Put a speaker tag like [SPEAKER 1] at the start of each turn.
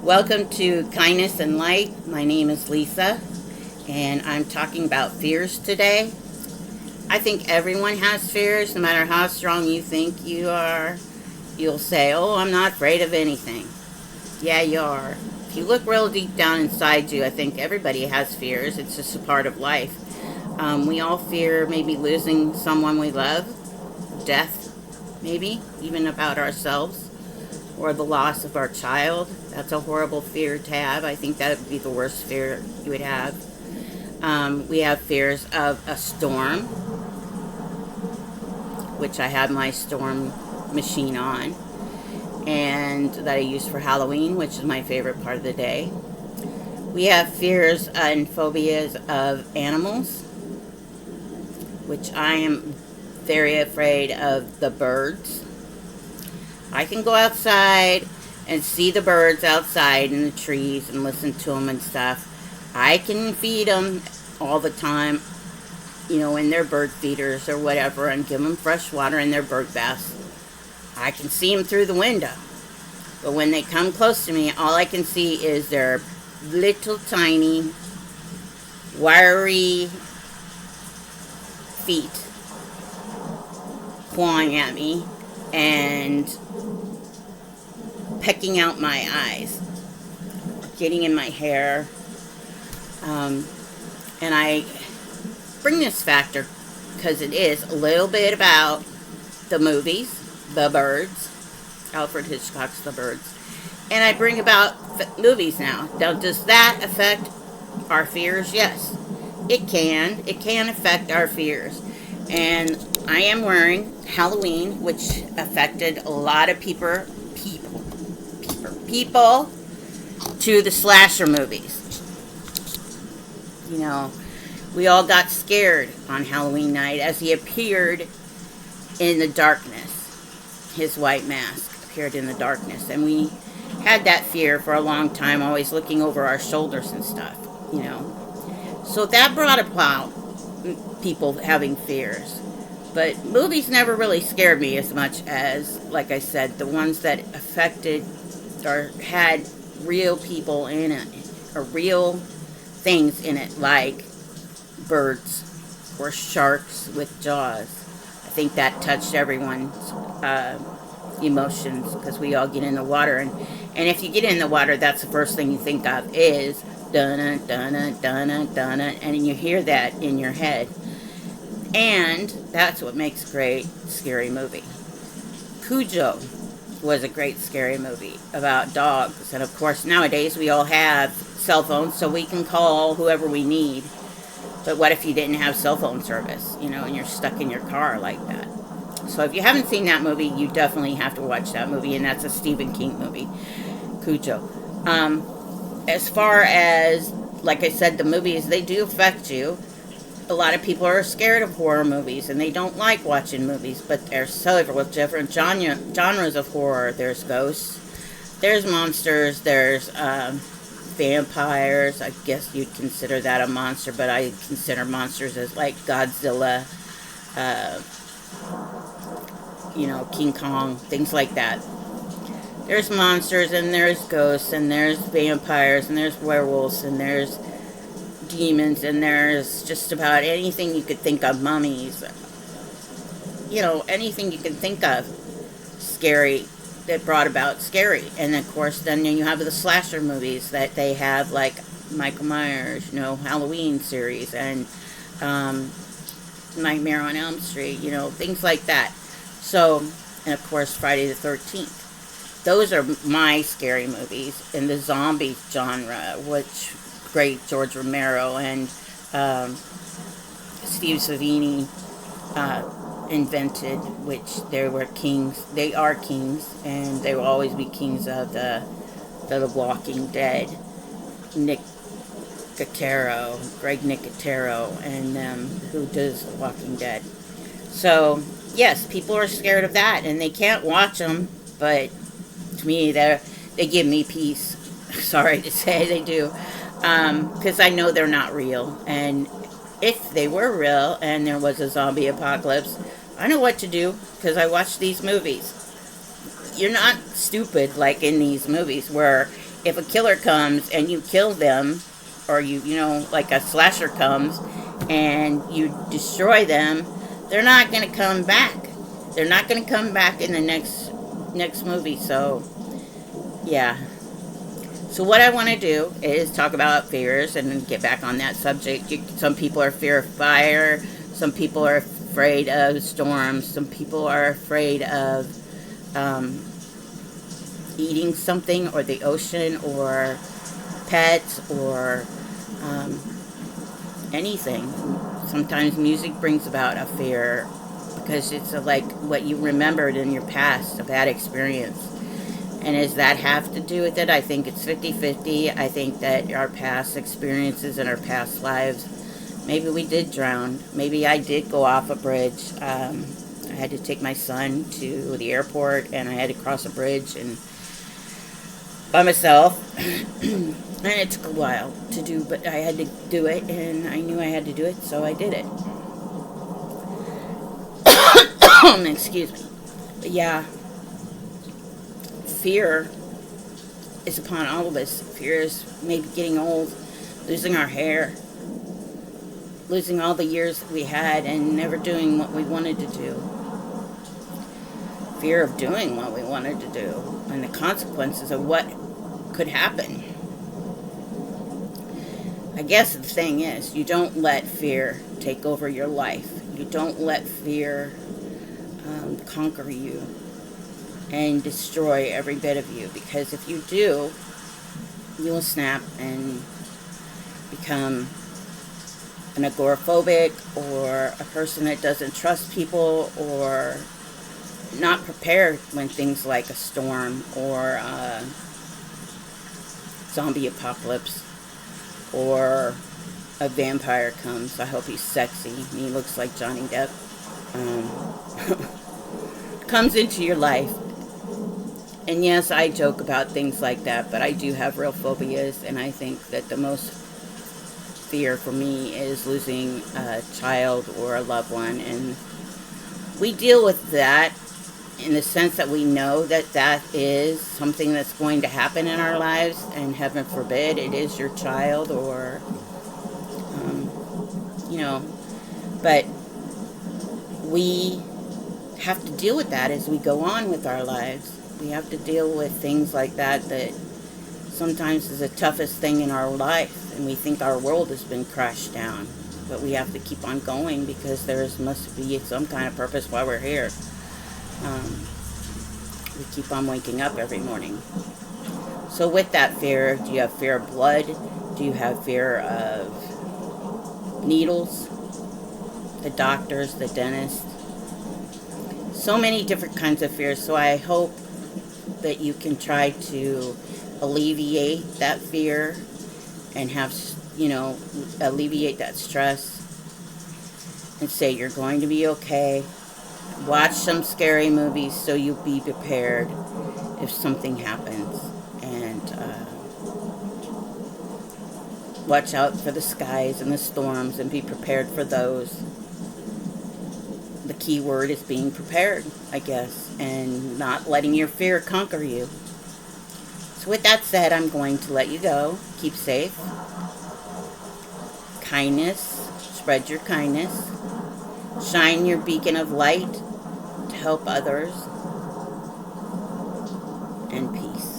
[SPEAKER 1] Welcome to Kindness and Light. My name is Lisa, and I'm talking about fears today. I think everyone has fears, no matter how strong you think you are. You'll say, "Oh, I'm not afraid of anything." Yeah, you are. If you look real deep down inside you, I think everybody has fears. It's just a part of life. We all fear maybe losing someone we love, death, maybe, even about ourselves, or the loss of our child. That's a horrible fear to have. I think that would be the worst fear you would have. We have fears of a storm, which I have my storm machine on, and that I use for Halloween, which is my favorite part of the day. We have fears and phobias of animals, which I am very afraid of the birds. I can go outside and see the birds outside in the trees and listen to them and stuff. I can feed them all the time, in their bird feeders or whatever, and give them fresh water in their bird baths. I can see them through the window. But when they come close to me, all I can see is their little tiny, wiry feet clawing at me and pecking out my eyes, getting in my hair. And I bring this factor because it is a little bit about the movies, The Birds, Alfred Hitchcock's The Birds. And I bring about movies now. Now, does that affect our fears? Yes, it can. It can affect our fears. And I am wearing Halloween, which affected a lot of people to the slasher movies. We all got scared on Halloween night as he appeared in the darkness. His white mask appeared in the darkness. And we had that fear for a long time, always looking over our shoulders and stuff, So that brought about people having fears. But movies never really scared me as much as, like I said, the ones that affected or had real people in it, or real things in it, like birds or sharks with jaws. I think that touched everyone's emotions, because we all get in the water, and if you get in the water, that's the first thing you think of is dun dun dun dun dun, and you hear that in your head, and that's what makes a great scary movie. Cujo was a great scary movie about dogs, and of course nowadays we all have cell phones, so we can call whoever we need. But what if you didn't have cell phone service, and you're stuck in your car like that? So if you haven't seen that movie, you definitely have to watch that movie, and that's a Stephen King movie, Cujo. As far as, like I said, the movies, they do affect you. A lot of people are scared of horror movies, and they don't like watching movies, but there's several different genres of horror. There's ghosts, there's monsters, there's vampires. I guess you'd consider that a monster, but I consider monsters as like Godzilla, King Kong, things like that. There's monsters, and there's ghosts, and there's vampires, and there's werewolves, and there's demons, and there's just about anything you could think of, mummies, anything you can think of scary, that brought about scary. And of course then you have the slasher movies that they have, like Michael Myers, Halloween series, and Nightmare on Elm Street, things like that. So, and of course Friday the 13th. Those are my scary movies in the zombie genre, which great George Romero and Steve Savini invented, which they are kings, and they will always be kings of the Walking Dead. Greg Nicotero, and who does The Walking Dead. So yes, people are scared of that, and they can't watch them, but to me, they give me peace. Sorry to say, they do. Because I know they're not real. And if they were real and there was a zombie apocalypse, I know what to do because I watch these movies. You're not stupid like in these movies where if a killer comes and you kill them, or you know, like a slasher comes and you destroy them, they're not going to come back. They're not going to come back in the next movie. So, yeah. So what I want to do is talk about fears and get back on that subject. Some people are fear of fire. Some people are afraid of storms. Some people are afraid of eating something, or the ocean, or pets, or anything. Sometimes music brings about a fear because it's like what you remembered in your past, a bad experience. And does that have to do with it? I think it's 50-50. I think that our past experiences and our past lives, maybe we did drown. Maybe I did go off a bridge. I had to take my son to the airport, and I had to cross a bridge and by myself. And it took a while to do, but I had to do it, and I knew I had to do it, so I did it. Excuse me. But yeah, fear is upon all of us. Fear is maybe getting old, losing our hair, losing all the years that we had and never doing what we wanted to do. Fear of doing what we wanted to do and the consequences of what could happen. I guess the thing is, you don't let fear take over your life. You don't let fear conquer you and destroy every bit of you, because if you do, you will snap and become an agoraphobic, or a person that doesn't trust people, or not prepared when things like a storm or a zombie apocalypse or a vampire comes. I hope he's sexy and he looks like Johnny Depp. Comes into your life. And yes, I joke about things like that, but I do have real phobias, and I think that the most fear for me is losing a child or a loved one. And we deal with that in the sense that we know that that is something that's going to happen in our lives, and heaven forbid it is your child, or but we have to deal with that as we go on with our lives. We have to deal with things like that sometimes is the toughest thing in our life, and we think our world has been crashed down, but we have to keep on going because there must be some kind of purpose why we're here. We keep on waking up every morning. So with that fear, do you have fear of blood? Do you have fear of needles? The doctors, the dentist? So many different kinds of fears. So I hope that you can try to alleviate that fear and alleviate that stress and say you're going to be okay. Watch some scary movies so you'll be prepared if something happens. And watch out for the skies and the storms and be prepared for those. The key word is being prepared, I guess, and not letting your fear conquer you. So with that said, I'm going to let you go. Keep safe. Kindness. Spread your kindness. Shine your beacon of light to help others. And peace.